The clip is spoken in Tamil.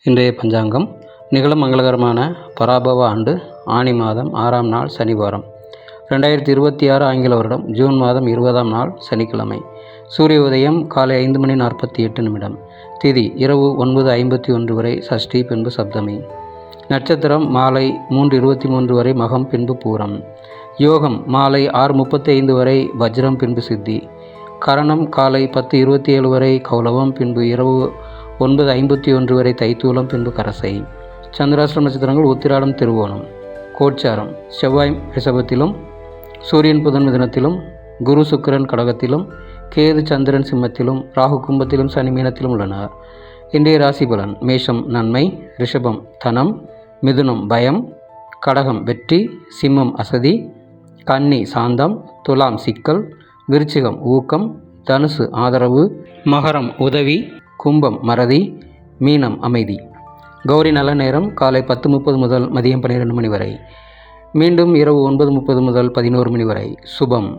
இன்றைய பஞ்சாங்கம் நிகழும் மங்களகரமான பராபவ ஆண்டு ஆனி மாதம் 6ஆம் நாள் சனிவாரம் 2026 ஆங்கில வருடம் ஜூன் மாதம் 20ஆம் நாள் சனிக்கிழமை. சூரிய உதயம் காலை 5:48 திதி இரவு 9:51 வரை சஷ்டி பின்பு சப்தமி. நட்சத்திரம் மாலை 3:23 வரை மகம் பின்பு பூரம். யோகம் மாலை 6:35 வரை வஜ்ரம் பின்பு சித்தி. கரணம் காலை 10:27 வரை கௌலவம் பின்பு இரவு 9:51 வரை தைத்தூலம் பின்பு கரசை. சந்திராஷ்டிரம் நட்சத்திரங்கள் உத்திராடம் திருவோணம். கோட்சாரம் செவ்வாய் ரிஷபத்திலும் சூரியன் புதன் மிதுனத்திலும் குரு சுக்கிரன் கடகத்திலும் கேது சந்திரன் சிம்மத்திலும் ராகு கும்பத்திலும் சனி மீனத்திலும் உள்ளனர். இன்றைய ராசி பலன்: மேஷம் நன்மை, ரிஷபம் தனம், மிதுனம் பயம், கடகம் வெற்றி, சிம்மம் அசதி, கன்னி சாந்தம், துலாம் சிக்கல், விருச்சிகம் ஊக்கம், தனுசு ஆதரவு, மகரம் உதவி, கும்பம் மறதி, மீனம் அமைதி. கௌரி நல்ல நேரம் காலை 10:30 முதல் மதியம் 12 மணி வரை, மீண்டும் இரவு 9:30 முதல் 11 மணி வரை. சுபம்.